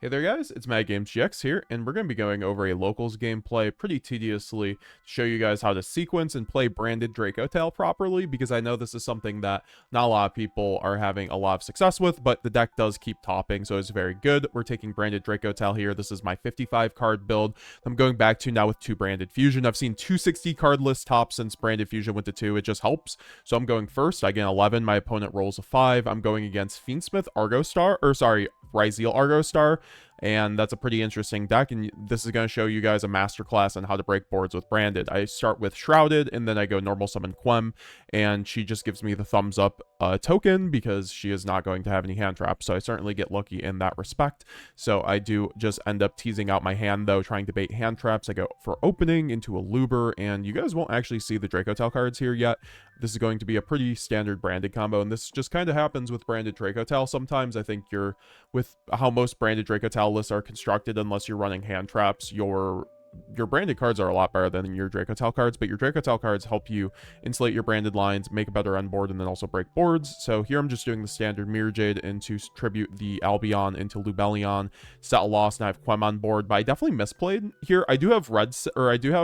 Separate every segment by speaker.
Speaker 1: Hey there guys, it's Mad Games GX here, and we're going to be going over a locals gameplay pretty tediously to show you guys how to sequence and play Branded Dracotail properly, because I know this is something that not a lot of people are having a lot of success with, but the deck does keep topping, so it's very good. We're taking Branded Dracotail here. This is my 55 card build. I'm going back to now with 2 Branded Fusion. I've seen 260 card list top since Branded Fusion went to 2. It just helps. So I'm going first. I get 11. My opponent rolls a 5. I'm going against Fiendsmith Argostar, or sorry, Ryzeal Argostar, and that's a pretty interesting deck, and this is going to show you guys a masterclass on how to break boards with Branded. I start with Shrouded, and then I go normal summon Quem, and she just gives me the thumbs up token because she is not going to have any hand traps, so I certainly get lucky in that respect. So I do just end up teasing out my hand, though, trying to bait hand traps. I go for opening into a Luber, and you guys won't actually see the Dracotail cards here yet. This is going to be a pretty standard Branded combo, and this just kind of happens with Branded Dracotail. Sometimes I think you're, with how most Branded Dracotail lists are constructed, unless you're running hand traps, your Branded cards are a lot better than your Dracotail cards, but your Dracotail cards help you insulate your Branded lines, make a better end board, and then also break boards. So here I'm just doing the standard Mirror Jade into tribute the Albion into Lubellion, set a loss, and I have Quem on board, but I definitely misplayed here. I do have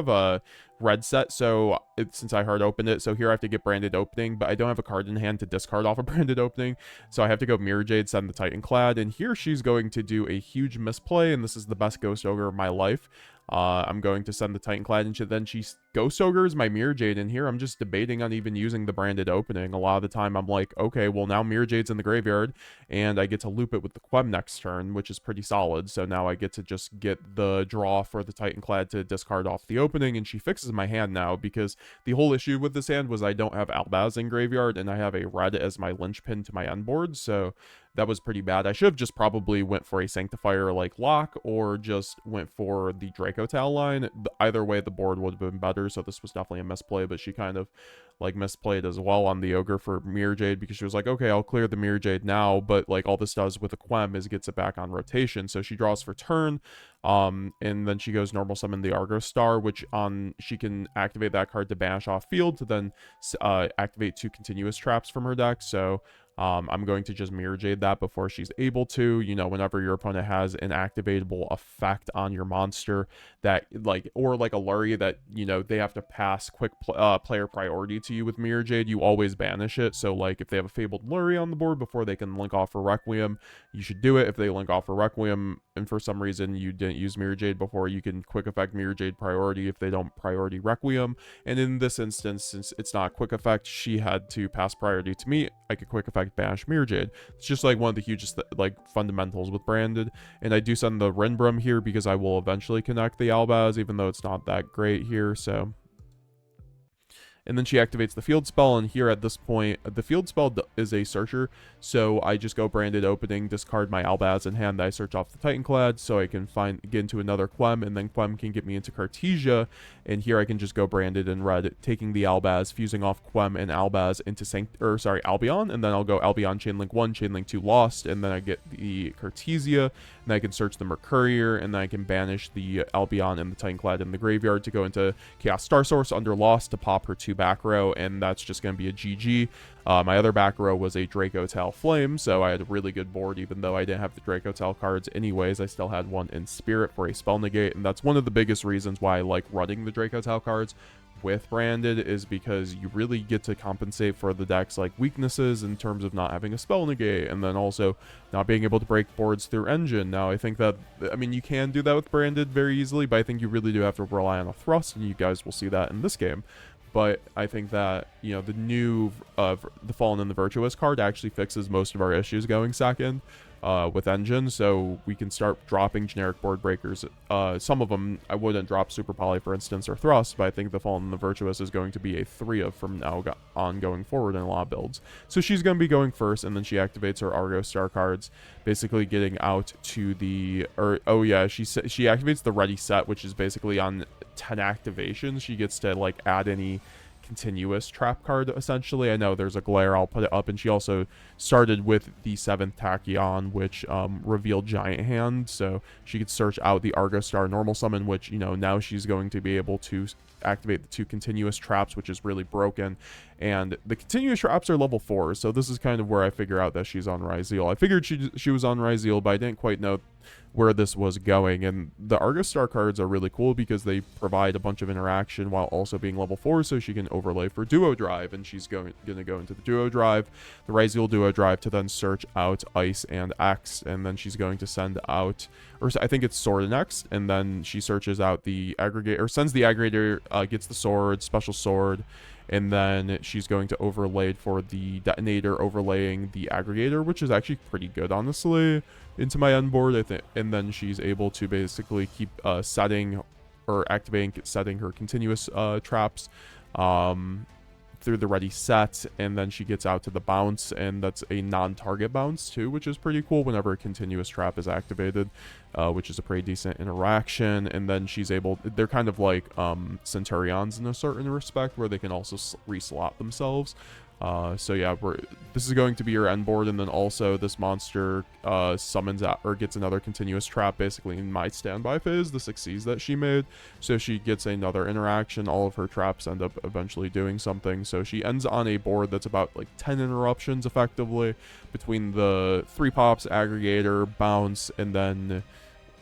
Speaker 1: a red set, so since I hard opened it, so here I have to get Branded Opening, but I don't have a card in hand to discard off a Branded Opening, so I have to go Mirror Jade, send the Titan Clad, and here she's going to do a huge misplay, and this is the best Ghost Ogre of my life. I'm going to send the Titan Clad, and then she Ghost Ogres my Mirror Jade, and here I'm just debating on even using the Branded Opening. A lot of the time I'm like, okay, well now Mirror Jade's in the graveyard, and I get to loop it with the Quem next turn, which is pretty solid, so now I get to just get the draw for the Titan Clad to discard off the opening, and she fixes my hand now, because the whole issue with this hand was I don't have Albaz in graveyard, and I have a red as my linchpin to my end board, so that was pretty bad. I should have just probably went for a Sanctifier like Lock, or just went for the Dracotail line. Either way, the board would have been better, so this was definitely a misplay, but she kind of like misplayed as well on the Ogre for Mirror Jade, because she was like, okay, I'll clear the Mirror Jade now, but like all this does with a Quem is gets it back on rotation, so she draws for turn, and then she goes normal summon the Argostar, which she can activate that card to banish off field to then activate 2 continuous traps from her deck, so I'm going to just Mirror Jade that before she's able to. You know, whenever your opponent has an activatable effect on your monster that, like, or like a Lurie that, you know, they have to pass quick player priority to you with Mirror Jade, you always banish it. So, like, if they have a Fabled Lurie on the board before they can link off for Requiem, you should do it. If they link off for Requiem and for some reason you didn't use Mirror Jade before, you can quick effect Mirror Jade priority if they don't priority Requiem. And in this instance, since it's not quick effect, she had to pass priority to me. I could quick effect banish Mirror Jade. It's just like one of the hugest like fundamentals with Branded. And I do send the Renbrum here because I will eventually connect the Albaz, even though it's not that great here, so. And then she activates the field spell, and here at this point, the field spell is a searcher, so I just go Branded Opening, discard my Albaz in hand that I search off the Titan Clad, so I can get into another Quem, and then Quem can get me into Cartesia, and here I can just go Branded in red, taking the Albaz, fusing off Quem and Albaz into Albion, and then I'll go Albion Chainlink 1, Chainlink 2 Lost, and then I get the Cartesia, and I can search the Mercurier, and then I can banish the Albion and the Titan Clad in the graveyard to go into Chaos Star Source under Lost to pop her 2 back row, and that's just going to be a GG. My other back row was a Dracotail Flame, so I had a really good board, even though I didn't have the Dracotail cards anyways. I still had one in Spirit for a Spell Negate, and that's one of the biggest reasons why I like running the Dracotail cards with Branded, is because you really get to compensate for the deck's like weaknesses in terms of not having a Spell Negate, and then also not being able to break boards through Engine. Now I think that, I mean, you can do that with Branded very easily, but I think you really do have to rely on a Thrust, and you guys will see that in this game. But I think that, you know, the new the Fallen and the Virtuous card actually fixes most of our issues going second with Engine, so we can start dropping generic board breakers. Some of them I wouldn't drop Super Poly, for instance, or Thrust, but I think the Fallen and the Virtuous is going to be a 3 of from now on going forward in a lot of builds. So she's going to be going first, and then she activates her Argostar cards, basically getting out to the, oh yeah, she activates the Ready Set, which is basically on 10 activations. She gets to like add any continuous trap card, essentially. I know there's a glare, I'll put it up, and she also started with the 7th Tachyon, which revealed Giant Hand, so she could search out the Argostar normal summon, which, you know, now she's going to be able to activate the 2 continuous traps, which is really broken, and the continuous traps are level 4, so this is kind of where I figure out that she's on Ryzeal. I figured she was on Ryzeal, but I didn't quite know where this was going. And the Argo Star cards are really cool because they provide a bunch of interaction while also being level 4, so she can overlay for Duo Drive, and she's going to go into the Duo Drive, the Raziel Duo Drive, to then search out Ice and X, and then she's going to send out, or I think it's Sword next, and then she searches out the aggregator, or sends the aggregator, gets the sword, special sword, and then she's going to overlay for the detonator, overlaying the aggregator, which is actually pretty good, honestly, into my end board, I think. And then she's able to basically keep setting or activating, setting her continuous traps through the ready set, and then she gets out to the bounce, and that's a non-target bounce too, which is pretty cool whenever a continuous trap is activated, which is a pretty decent interaction. And then she's able, they're kind of like Centurions in a certain respect, where they can also reslot themselves. So yeah, this is going to be your end board, and then also this monster summons out or gets another continuous trap basically in my standby phase, the 6Cs that she made. So she gets another interaction. All of her traps end up eventually doing something. So she ends on a board that's about like 10 interruptions effectively between the 3 pops, aggregator, bounce, and then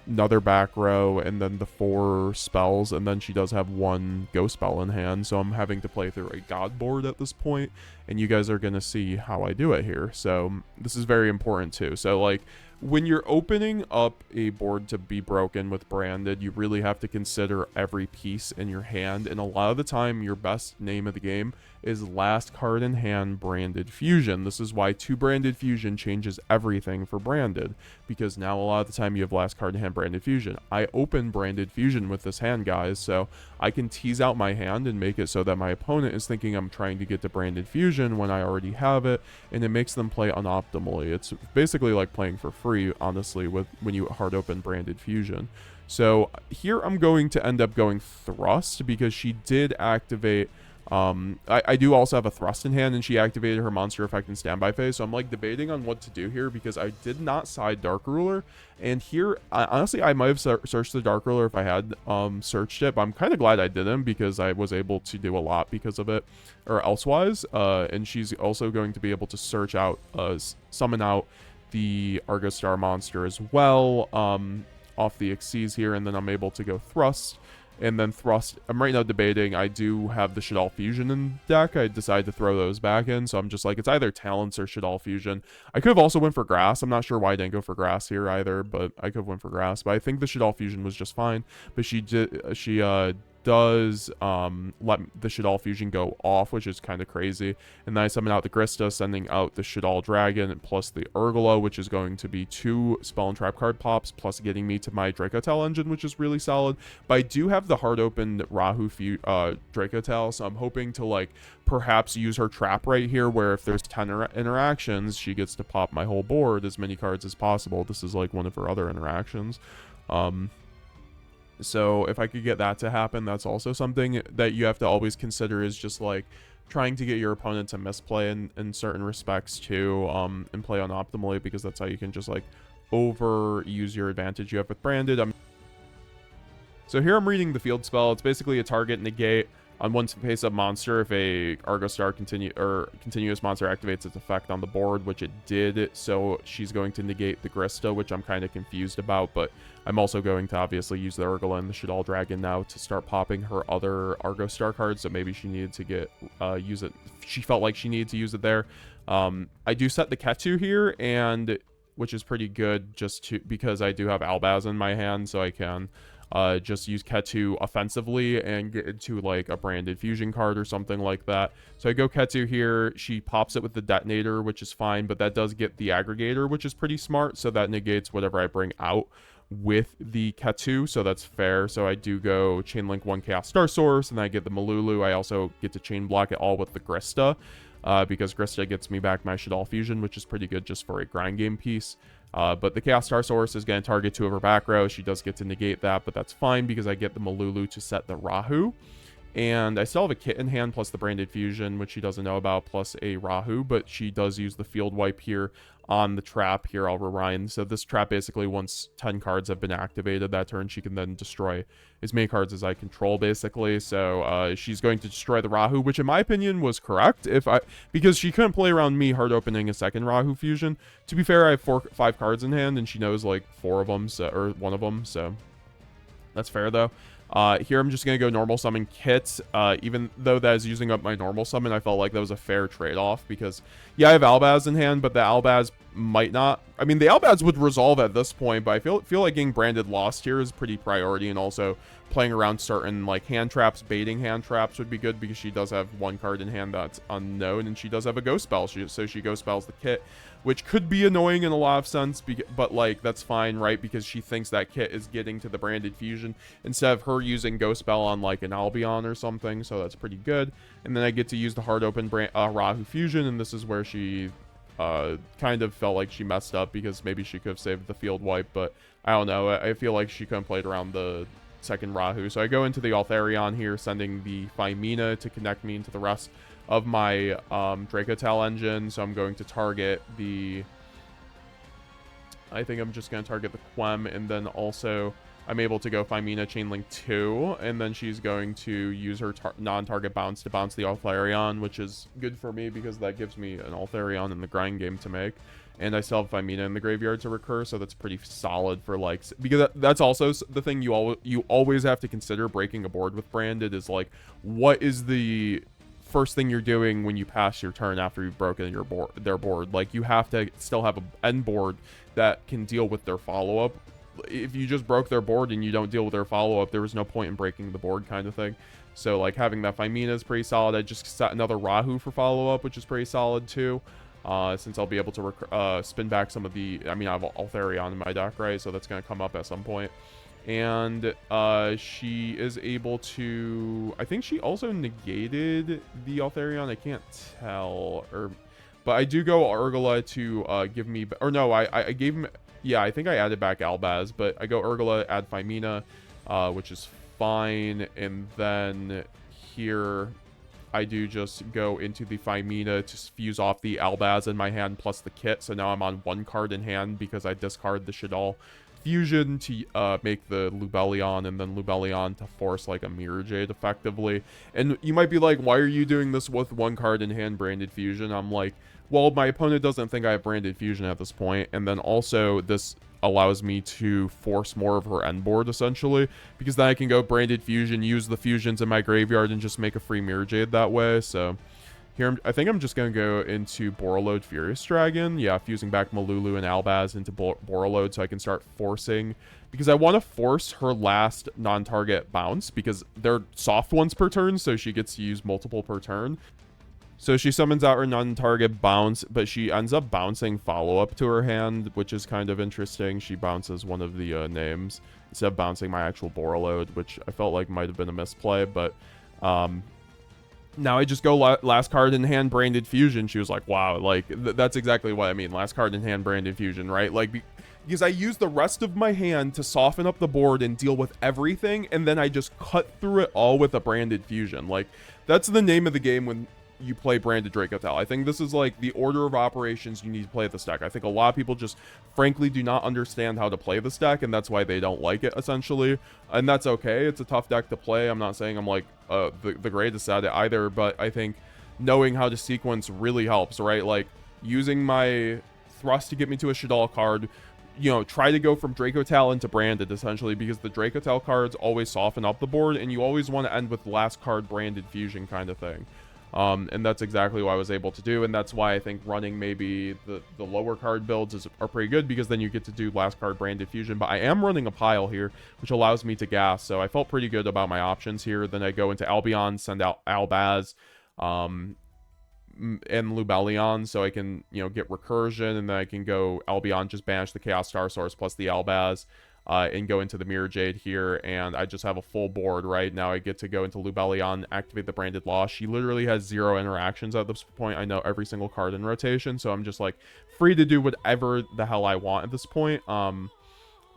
Speaker 1: another back row, and then the 4 spells, and then she does have 1 ghost spell in hand. So I'm having to play through a god board at this point, and you guys are gonna see how I do it here. So this is very important too. So like, when you're opening up a board to be broken with Branded, you really have to consider every piece in your hand, and a lot of the time your best name of the game is last card in hand Branded Fusion. This is why 2 Branded Fusion changes everything for Branded, because now a lot of the time you have last card in hand Branded Fusion. I open Branded Fusion with this hand, guys, so I can tease out my hand and make it so that my opponent is thinking I'm trying to get to Branded Fusion when I already have it, and it makes them play unoptimally. It's basically like playing for free, honestly, with when you hard open Branded Fusion. So here I'm going to end up going Thrust, because she did activate I do also have a Thrust in hand, and she activated her monster effect in standby phase, so I'm like debating on what to do here, because I did not side Dark Ruler, and here honestly I might have searched the Dark Ruler if I had searched it, but I'm kind of glad I didn't, because I was able to do a lot because of it, or elsewise. And she's also going to be able to search out, summon out the Argo Star monster as well, off the Xyz here, and then I'm able to go Thrust. And then Thrust, I'm right now debating. I do have the Shaddoll Fusion in deck. I decided to throw those back in, so I'm just like, it's either Talents or Shaddoll Fusion. I could have also went for Grass. I'm not sure why I didn't go for Grass here either, but I could have went for Grass. But I think the Shaddoll Fusion was just fine. But she does let the Shaddoll Fusion go off, which is kind of crazy. And then I summon out the Grista, sending out the Shaddoll Dragon plus the Yugioh, which is going to be 2 spell and trap card pops, plus getting me to my Dracotail engine, which is really solid. But I do have the hard opened Rahu Dracotail, so I'm hoping to like perhaps use her trap right here, where if there's 10 interactions, she gets to pop my whole board, as many cards as possible. This is like one of her other interactions. So if I could get that to happen, that's also something that you have to always consider, is just like trying to get your opponent to misplay in certain respects too, and play unoptimally, because that's how you can just like overuse your advantage you have with Branded. So here I'm reading the field spell. It's basically a target negate on one face-up monster if a Argo Star continuous monster activates its effect on the board, which it did. So she's going to negate the Grista, which I'm kind of confused about, but I'm also going to obviously use the Yugioh and the Shaddoll Dragon now to start popping her other Argo Star cards, so maybe she needed to get use it. She felt like she needed to use it there. I do set the Ketu here, and which is pretty good, just because I do have Albaz in my hand, so I can just use Ketu offensively and get into like a Branded Fusion card or something like that. So I go Ketu here. She pops it with the Detonator, which is fine, but that does get the Aggregator, which is pretty smart, so that negates whatever I bring out with the Ketu, so that's fair. So I do go Chain Link 1 Chaos Star Source, and I get the Malulu. I also get to chain block it all with the Grista, because Grista gets me back my Shaddoll Fusion, which is pretty good just for a grind game piece. But the Chaos Star Source is going to target 2 of her back row. She does get to negate that, but that's fine because I get the Malulu to set the Rahu. And I still have a Kit in hand, plus the Branded Fusion, which she doesn't know about, plus a Rahu, but she does use the Field Wipe here on the trap. Here, I'll rewind. So this trap, basically, once 10 cards have been activated that turn, she can then destroy as many cards as I control, basically. So she's going to destroy the Rahu, which in my opinion was correct, because she couldn't play around me hard opening a second Rahu Fusion. To be fair, I have 5 cards in hand, and she knows like 4 of them, so, or 1 of them, so that's fair, though. Here I'm just going to go normal summon Kit. Even though that is using up my normal summon, I felt like that was a fair trade-off because, yeah, I have Albaz in hand, but the Albaz might not. I mean, the Albaz would resolve at this point, but I feel like getting Branded Lost here is pretty priority, and also playing around certain, like, hand traps, baiting hand traps would be good because she does have 1 card in hand that's unknown, and she does have a Ghost Spell, so she Ghost Spells the Kit, which could be annoying in a lot of sense, but, like, that's fine, right? Because she thinks that Kit is getting to the Branded Fusion instead of her using Ghost Spell on, like, an Albion or something, so that's pretty good. And then I get to use the hard open Rahu Fusion, and this is where she kind of felt like she messed up because maybe she could have saved the Field Wipe, but I don't know. I feel like she couldn't play it around the second Rahu. So I go into the Altharion here, sending the Phymina to connect me into the rest of my Dracotail engine. So I'm going to target the... I think I'm just going to target the Quem, and then also I'm able to go Phymina Chainlink 2, and then she's going to use her non-target bounce to bounce the Altharion, which is good for me because that gives me an Altharion in the grind game to make. And I still have Phymina in the graveyard to recur, so that's pretty solid for, like... Because that's also the thing you always have to consider breaking a board with Branded is, like, what is the first thing you're doing when you pass your turn after you've broken their board? Like, you have to still have an end board that can deal with their follow-up. If you just broke their board and you don't deal with their follow-up, there was no point in breaking the board kind of thing. So, like, having that Phymina is pretty solid. I just set another Rahu for follow-up, which is pretty solid, too. Since I'll be able to spin back some of the... I mean, I have Altharion in my deck, right? So that's going to come up at some point. And she is able to... I think she also negated the Altharion. I can't tell. But I do go Urgula to give me... Or no, I gave him... Yeah, I think I added back Albaz, but I go Urgula, add Phymina, which is fine. And then here... I do just go into the Phymina to fuse off the Albaz in my hand plus the Kit. So now I'm on 1 card in hand because I discard the Shaddoll Fusion to make the Lubellion, and then Lubellion to force like a Mirror Jade effectively. And you might be like, why are you doing this with 1 card in hand Branded Fusion? I'm like, well, my opponent doesn't think I have Branded Fusion at this point. And then also this allows me to force more of her end board, essentially, because then I can go Branded Fusion, use the fusions in my graveyard, and just make a free Mirror Jade that way. So here, I think I'm just going to go into Borreload Furious Dragon. Yeah, fusing back Malulu and Albaz into Borreload so I can start forcing, because I want to force her last non-target bounce, because they're soft ones per turn, so she gets to use multiple per turn. So she summons out her non-target bounce, but she ends up bouncing follow-up to her hand, which is kind of interesting. She bounces one of the names instead of bouncing my actual Borreload, which I felt like might have been a misplay. But now I just go last card in hand Branded Fusion. She was like, wow, like that's exactly what I mean. Last card in hand Branded Fusion, right? Like, because I use the rest of my hand to soften up the board and deal with everything, and then I just cut through it all with a Branded Fusion. Like, that's the name of the game when you play Branded Dracotail. I think this is like the order of operations you need to play this deck. I think a lot of people just frankly do not understand how to play this deck, and that's why they don't like it, essentially. And that's okay. It's a tough deck to play. I'm not saying I'm like the greatest at it either, but I think knowing how to sequence really helps, right? Like using my thrust to get me to a Shaddoll card, you know, try to go from Dracotail into Branded, essentially, because the Dracotail cards always soften up the board, and you always want to end with last card Branded Fusion kind of thing. And that's exactly what I was able to do, and that's why I think running maybe the lower card builds are pretty good, because then you get to do last card Branded Fusion. But I am running a pile here, which allows me to gas, so I felt pretty good about my options here. Then I go into Albion, send out Albaz, and Lubellion, so I can, you know, get recursion, and then I can go Albion, just banish the Chaos Star Source plus the Albaz, and go into the Mirror Jade here, and I just have a full board, right? Now I get to go into Lubellion, activate the Branded Lost. She literally has 0 interactions at this point. I know every single card in rotation, so I'm just, like, free to do whatever the hell I want at this point.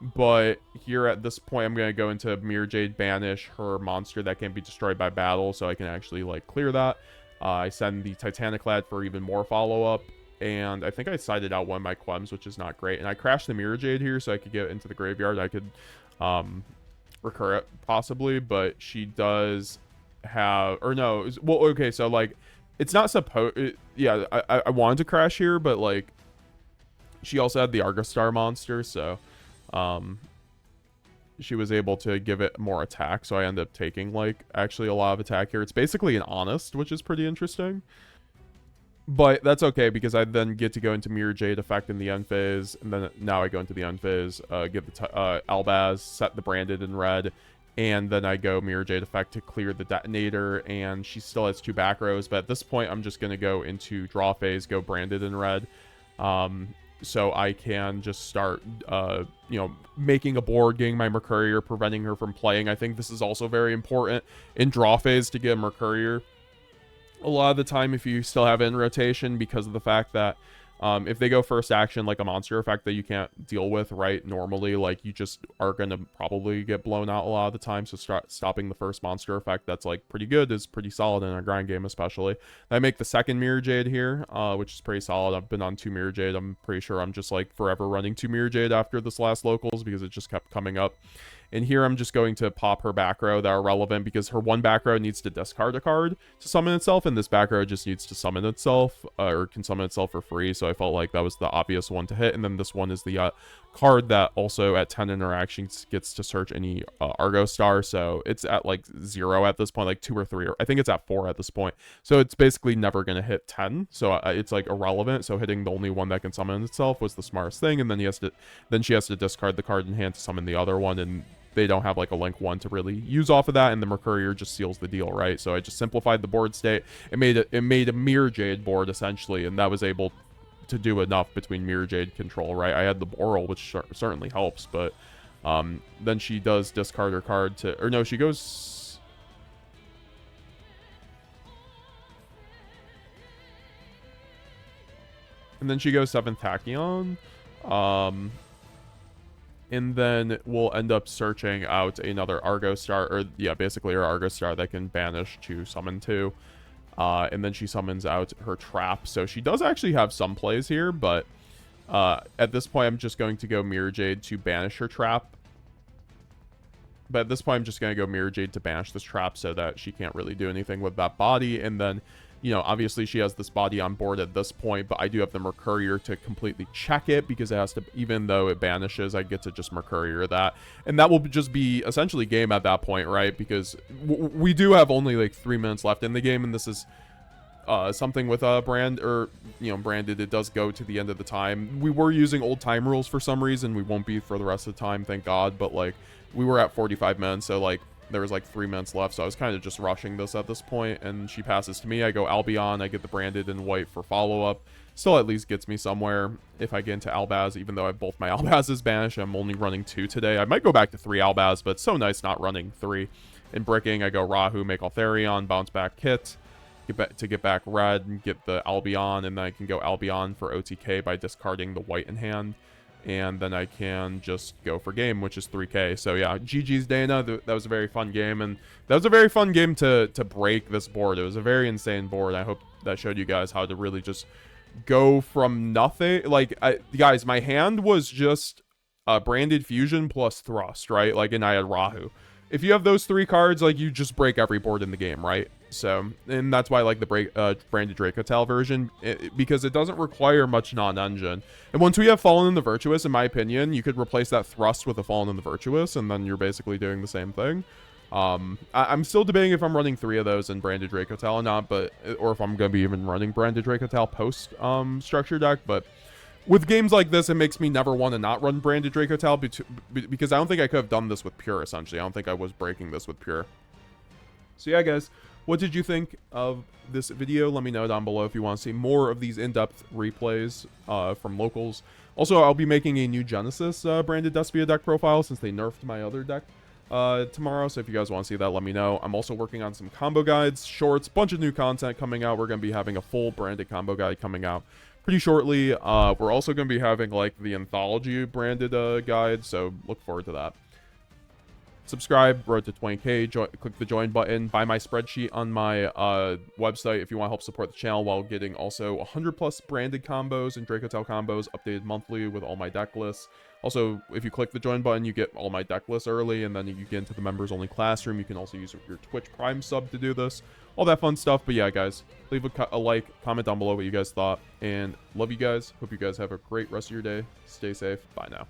Speaker 1: But here at this point, I'm going to go into Mirror Jade, banish her monster that can be destroyed by battle, so I can actually, like, clear that. I send the Titanic Lad for even more follow-up, and I think I sided out one of my Quems, which is not great. And I crashed the Mirror Jade here so I could get into the graveyard. I could recur it, possibly, but she does have... Or no, well, okay, so, like, it's not supposed... Yeah, I wanted to crash here, but, like, she also had the Argostar monster, so... she was able to give it more attack, so I ended up taking, like, actually a lot of attack here. It's basically an Honest, which is pretty interesting. But that's okay, because I then get to go into Mirror Jade effect in the end phase, and then now I go into the end phase, give the Albaz, set the Branded in red, and then I go Mirror Jade effect to clear the detonator, and she still has 2 back rows, but at this point, I'm just going to go into draw phase, go Branded in red, so I can just start, you know, making a board, getting my Mercourier, preventing her from playing. I think this is also very important in draw phase to get a Mercourier. A lot of the time, if you still have it in rotation, because of the fact that if they go first action, like a monster effect that you can't deal with, right, normally, like, you just are going to probably get blown out a lot of the time, so stopping the first monster effect that's, like, pretty good is pretty solid in a grind game, especially. I make the second Mirror Jade here, which is pretty solid. I've been on 2 Mirror Jade. I'm pretty sure I'm just, like, forever running 2 Mirror Jade after this last locals, because it just kept coming up. And here I'm just going to pop her back row that are relevant, because her one back row needs to discard a card to summon itself, and this back row just needs to summon itself, or can summon itself for free, so I felt like that was the obvious one to hit. And then this one is the card that also at 10 interactions gets to search any Argostar, so it's at like 0 at this point, like 2 or 3, or I think it's at 4 at this point, so it's basically never going to hit 10, so it's like irrelevant. So hitting the only one that can summon itself was the smartest thing, and then she has to discard the card in hand to summon the other one, and they don't have like a link 1 to really use off of that, and the Mercourier just seals the deal, right? So I just simplified the board state. It made a Mirror Jade board essentially, and that was able to do enough between Mirror Jade control, right? I had the Boral, which certainly helps, but then she does discard her card to, or no, she goes, and then she goes 7th Tachyon. And then we'll end up searching out another Argostar, or yeah, basically her Argostar that can banish to summon to. And then she summons out her trap. So she does actually have some plays here, but at this point I'm just going to go Mirror Jade to banish her trap. But at this point I'm just going to go Mirror Jade to banish this trap so that she can't really do anything with that body. And then, you know, obviously she has this body on board at this point, but I do have the Mercourier to completely check it, because it has to, even though it banishes, I get to just Mercourier that. And that will just be essentially game at that point, right? Because we do have only like 3 minutes left in the game, and this is something with Branded, it does go to the end of the time. We were using old time rules for some reason. We won't be for the rest of the time, thank God, but like we were at 45 minutes, so like there was like 3 minutes left, so I was kind of just rushing this at this point, and she passes to me. I go Albion, I get the Branded in white for follow-up. Still at least gets me somewhere if I get into Albaz, even though I have both my Albazes banished. I'm only running 2 today. I might go back to 3 Albaz, but it's so nice not running 3. In bricking, I go Rahu, make Altharion, bounce back Kit, get back red, and get the Albion, and then I can go Albion for OTK by discarding the white in hand. And then I can just go for game, which is 3k. So yeah, GG's Dana. That was a very fun game, and that was a very fun game to break this board. It was a very insane board. I hope that showed you guys how to really just go from nothing. Like, guys, my hand was just Branded Fusion plus Thrust, right? Like, and I had Rahu. If you have those 3 cards, like, you just break every board in the game, right? So, and that's why I like the Branded Dracotail version, because it doesn't require much non-engine. And once we have Fallen in the Virtuous, in my opinion, you could replace that Thrust with a Fallen in the Virtuous, and then you're basically doing the same thing. I'm still debating if I'm running 3 of those in Branded Dracotail or not, but, or if I'm going to be even running Branded Dracotail post structure deck, but with games like this, it makes me never want to not run Branded Dracotail, because I don't think I could have done this with Pure, essentially. I don't think I was breaking this with Pure. So yeah, guys, what did you think of this video? Let me know down below if you want to see more of these in-depth replays from locals. Also, I'll be making a new Genesis Branded Despia deck profile, since they nerfed my other deck tomorrow. So if you guys want to see that, let me know. I'm also working on some combo guides, shorts, bunch of new content coming out. We're going to be having a full branded combo guide coming out pretty shortly. We're also going to be having like the anthology branded guide, so look forward to that. Subscribe, road to 20k, click the join button, buy my spreadsheet on my website if you want to help support the channel while getting also 100 plus branded combos and Dracotail combos updated monthly with all my deck lists. Also, if you click the join button, you get all my deck lists early, and then you get into the members only classroom. You can also use your Twitch Prime sub to do this, all that fun stuff. But yeah, guys, leave a like, comment down below what you guys thought, and love you guys. Hope you guys have a great rest of your day. Stay safe. Bye now.